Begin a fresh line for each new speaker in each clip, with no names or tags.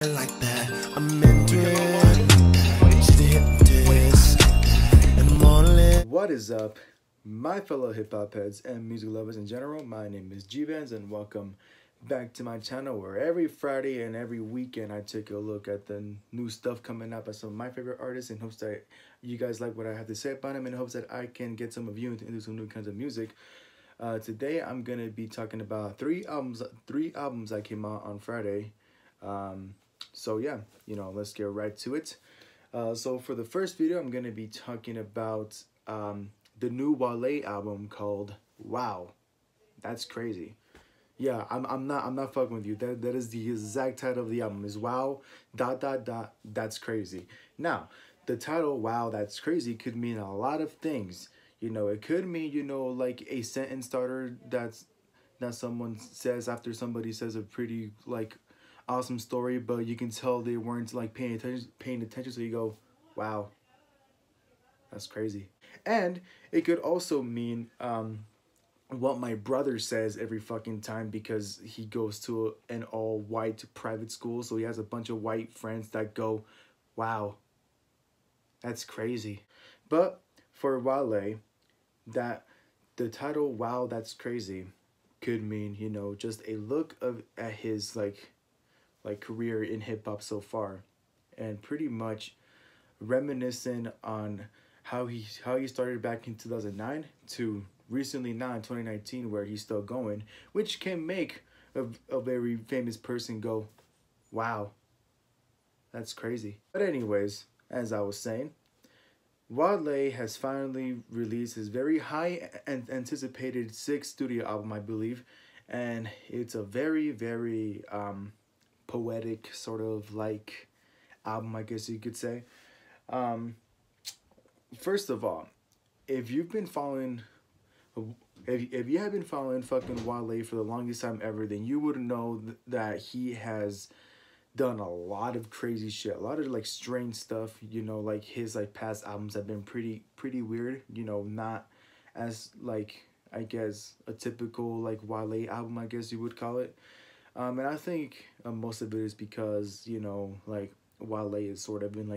Like that, I'm into it. She's the hypnotist, and I'm all in.
What is up, my fellow hip-hop heads and music lovers in general? My name is G-Vans and welcome back to my channel where every Friday and every weekend I take a look at the new stuff coming up by some of my favorite artists in hopes that you guys like what I have to say about them, in hopes that I can get some of you into some new kinds of music. Today I'm gonna be talking about three albums that came out on Friday. So yeah, let's get right to it. So for the first video, I'm gonna be talking about the new Wale album called Wow. That's crazy. Yeah, I'm not fucking with you. That is the exact title of the album is Wow ... That's crazy. Now, the title Wow That's Crazy could mean a lot of things. It could mean, like a sentence starter that someone says after somebody says a pretty like awesome story, but you can tell they weren't like paying attention, so you go, wow, that's crazy. And it could also mean what my brother says every fucking time, because he goes to an all white private school, so he has a bunch of white friends that go, wow, that's crazy. But for Wale, that the title Wow That's Crazy could mean, just a look at his like career in hip hop so far, and pretty much reminiscent on how he started back in 2009 to recently now in 2019 where he's still going, which can make a very famous person go, wow, that's crazy. But anyways, as I was saying, Wale has finally released his very high and anticipated 6th studio album, I believe, and it's a very, very poetic sort of like album, I guess you could say. First of all, if you've been following, if you have been following fucking Wale for the longest time ever, then you would know that he has done a lot of crazy shit, a lot of like strange stuff. Like his like past albums have been pretty weird. Not as like, I guess, a typical like Wale album, I guess you would call it. And I think most of it is because like Wale is sort of in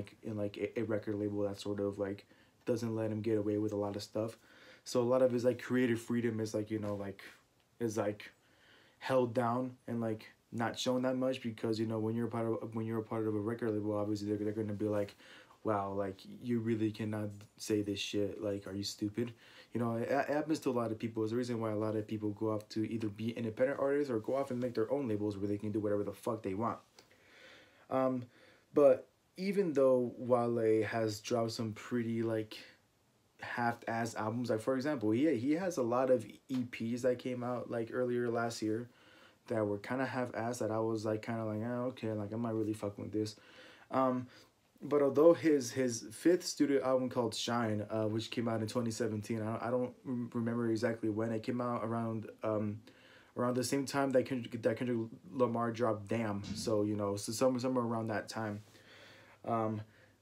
a record label that sort of like doesn't let him get away with a lot of stuff. So a lot of his like creative freedom is like is like held down and like not shown that much, because when you're a part of a record label, obviously they're gonna be like, wow, like you really cannot say this shit, like are you stupid? It happens to a lot of people. It's the reason why a lot of people go off to either be independent artists or go off and make their own labels where they can do whatever the fuck they want. But even though Wale has dropped some pretty like half-ass albums, like for example, he has a lot of EPs that came out like earlier last year that were kind of half-ass, that I was like kind of like, oh, okay, like I'm not really fucking with this. But although his 5th studio album called Shine, which came out in 2017, I don't remember exactly when it came out, around the same time that Kendrick Lamar dropped Damn, so so somewhere around that time.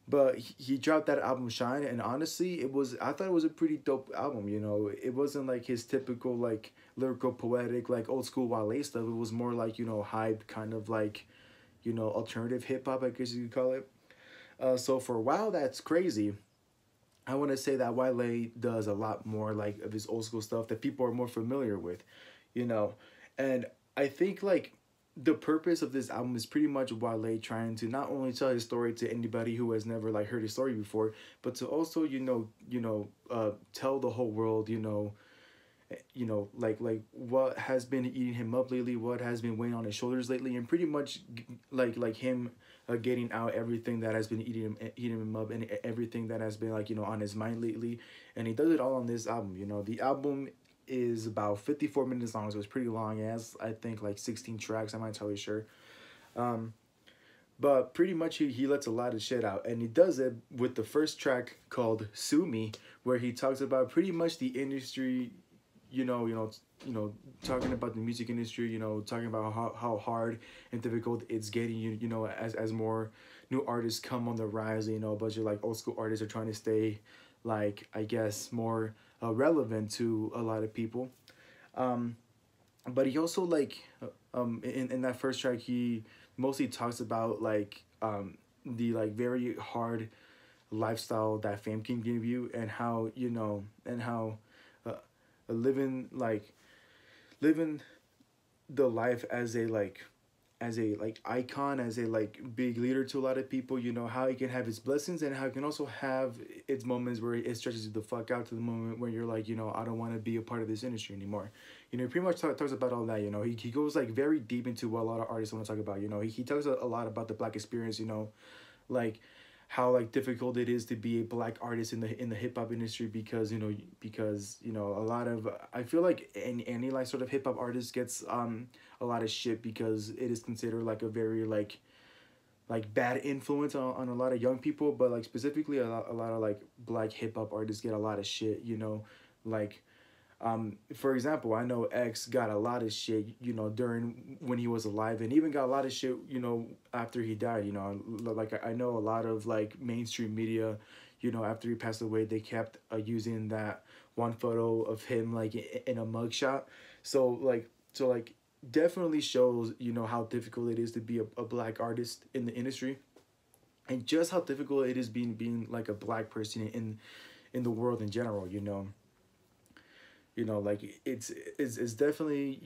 But he dropped that album Shine, and honestly, I thought it was a pretty dope album. It wasn't like his typical like lyrical poetic like old school Wale stuff. It was more like hype kind of like alternative hip hop, I guess you could call it. So for Wow That's Crazy, I want to say that Wale does a lot more like of his old school stuff that people are more familiar with, and I think like the purpose of this album is pretty much Wale trying to not only tell his story to anybody who has never like heard his story before, but to also tell the whole world like what has been eating him up lately, what has been weighing on his shoulders lately, and pretty much like him getting out everything that has been eating him up, and everything that has been like on his mind lately. And he does it all on this album. The album is about 54 minutes long, so it's pretty long. It has, I think, like 16 tracks, I'm not entirely sure. But pretty much he lets a lot of shit out, and he does it with the first track called Sue Me, where he talks about pretty much the industry, talking about the music industry, talking about how hard and difficult it's getting, as more new artists come on the rise. A bunch of like old school artists are trying to stay like, I guess, more relevant to a lot of people. But he also like in that first track, he mostly talks about like the like very hard lifestyle that fame can give you, and how and how uh, living living the life as a like icon, as a like big leader to a lot of people, how it can have its blessings and how it can also have its moments where it stretches you the fuck out to the moment where you're like, I don't want to be a part of this industry anymore. He pretty much talks about all that. He goes like very deep into what a lot of artists want to talk about. He talks a lot about the black experience, like how like difficult it is to be a black artist in the hip hop industry, because a lot of, I feel like any like sort of hip hop artist gets a lot of shit because it is considered like a very like bad influence on a lot of young people, but like specifically a lot of like black hip hop artists get a lot of shit, like for example, I know X got a lot of shit, during when he was alive, and even got a lot of shit, after he died. Like I know a lot of like mainstream media, after he passed away, they kept using that one photo of him like in a mugshot. So definitely shows how difficult it is to be a black artist in the industry, and just how difficult it is being like a black person in the world in general. Like it's definitely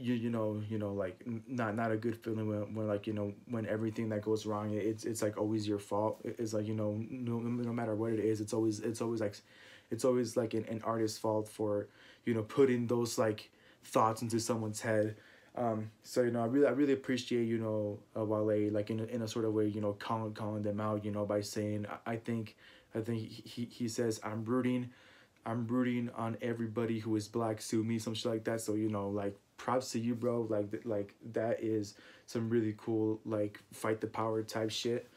like not a good feeling when like when everything that goes wrong, it's like always your fault. It's like no matter what it is, it's always like an artist's fault for putting those like thoughts into someone's head. So I really appreciate Wale, like in a sort of way, calling them out, by saying, I think he says, I'm rooting on everybody who is black, sue me, some shit like that. So like props to you, bro. Like that is some really cool like fight the power type shit.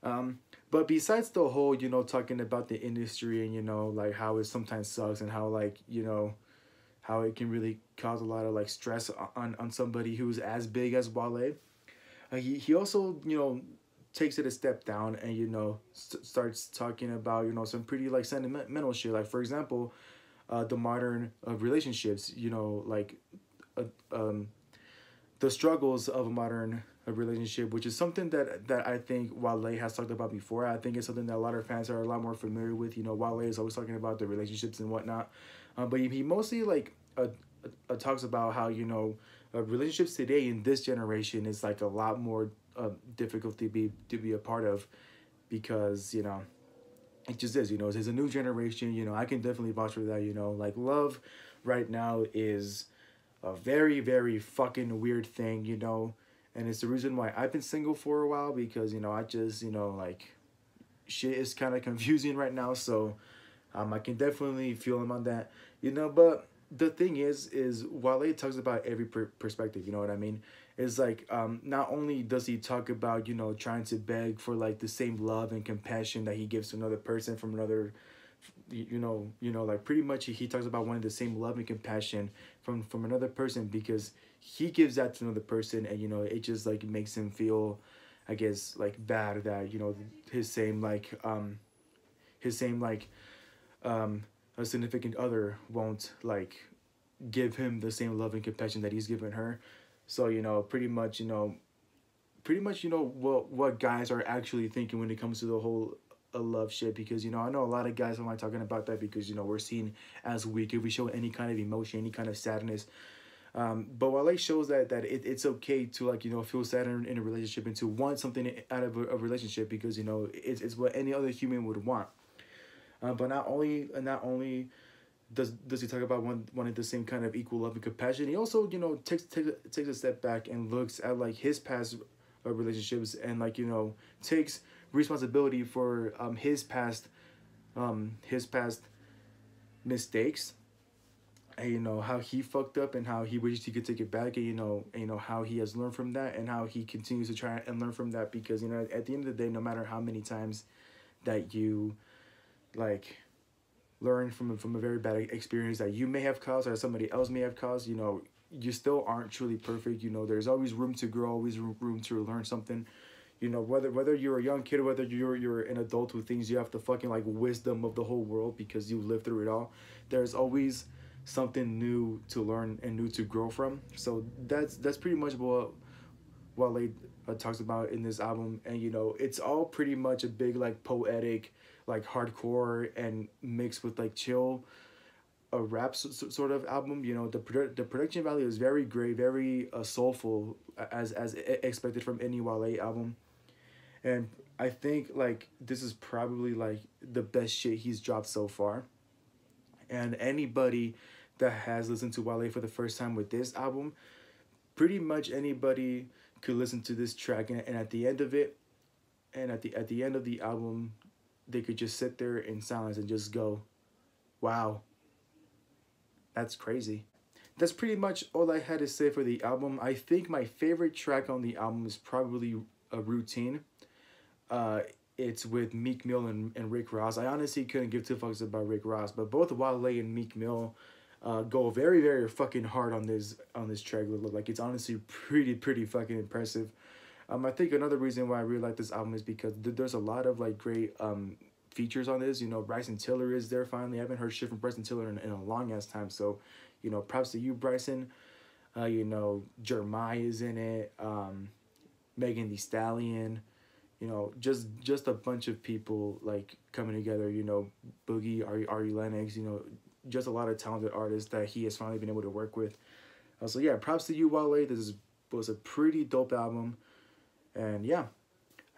But besides the whole talking about the industry and like how it sometimes sucks, and how like how it can really cause a lot of like stress on somebody who's as big as Wale. He also takes it a step down and starts talking about some pretty like sentimental shit, like for example the modern relationships, like uh, um the struggles of a modern relationship, which is something that I think Wale has talked about before. I think it's something that a lot of fans are a lot more familiar with. Wale is always talking about the relationships and whatnot, but he mostly like talks about how relationships today in this generation is like a lot more difficult to be a part of, because it just is. There's a new generation. I can definitely vouch for that. Like love right now is a very very fucking weird thing. And it's the reason why I've been single for a while, because I just like shit is kind of confusing right now. So I can definitely feel him on that. But the thing is Wale talks about every perspective. You know what I mean? It's like not only does he talk about trying to beg for like the same love and compassion that he gives to another person from another, like pretty much he talks about wanting the same love and compassion from another person, because he gives that to another person, and it just like makes him feel, I guess, like bad that his same like a significant other won't like give him the same love and compassion that he's given her. So pretty much what guys are actually thinking when it comes to the whole love shit, because I know a lot of guys don't like talking about that, because we're seen as weak if we show any kind of emotion, any kind of sadness. But Wale shows that it's okay to like feel sad in a relationship, and to want something out of a relationship, because it's what any other human would want. But not only does he talk about wanting the same kind of equal love and compassion, he also takes a step back and looks at like his past relationships, and like takes responsibility for his past mistakes, and how he fucked up, and how he wishes he could take it back, and how he has learned from that, and how he continues to try and learn from that, because at the end of the day, no matter how many times that you like learn from a very bad experience that you may have caused or somebody else may have caused, you still aren't truly perfect. There's always room to grow, always room to learn something. Whether you're a young kid or whether you're an adult who thinks you have the fucking like wisdom of the whole world because you lived through it all, there's always something new to learn and new to grow from. So that's pretty much Wale talks about in this album, and you know, it's all pretty much a big like poetic, like hardcore and mixed with like chill, a rap sort of album. You know, the production value is very great, very soulful, as expected from any Wale album, and I think like this is probably like the best shit he's dropped so far. And anybody that has listened to Wale for the first time with this album, pretty much anybody could listen to this track, and at the end of it, and at the end of the album, they could just sit there in silence and just go, wow, that's crazy. That's pretty much all I had to say for the album. I think my favorite track on the album is probably a Routine. It's with Meek Mill and Rick Ross. I honestly couldn't give two fucks about Rick Ross, but both Wale and Meek Mill go very, very fucking hard on this track. Like, it's honestly pretty fucking impressive. I think another reason why I really like this album is because there's a lot of like great features on this. You know, Bryson Tiller is there finally. I haven't heard shit from Bryson Tiller in a long ass time. So, you know, props to you, Bryson. You know, Jeremiah is in it. Megan Thee Stallion. You know, just a bunch of people like coming together. You know, Boogie, Ari Lennox. You know, just a lot of talented artists that he has finally been able to work with. So yeah, props to you, Wale. This was a pretty dope album, and yeah,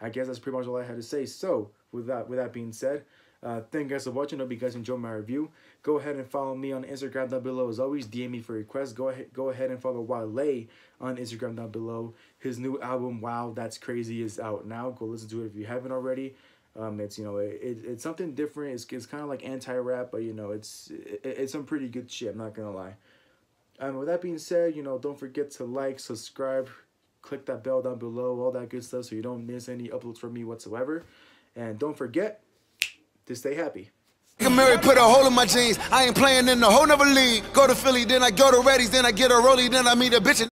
I guess that's pretty much all I had to say. So with that being said, thank you guys for watching. Hope you guys enjoyed my review. Go ahead and follow me on Instagram down below. As always, DM me for requests. Go ahead and follow Wale on Instagram down below. His new album, Wow, That's Crazy, is out now. Go listen to it if you haven't already. It's, you know, it's something different. It's kind of like anti-rap, but you know, it's some pretty good shit. I'm not gonna lie. With that being said, you know, don't forget to like, subscribe, click that bell down below, all that good stuff, so you don't miss any uploads from me whatsoever. And don't forget to stay happy.
Mary put a hole in my jeans. I ain't playing in the whole nother league. Go to Philly, then I go to Reddy's, then I get a rollie, then I meet a bitch.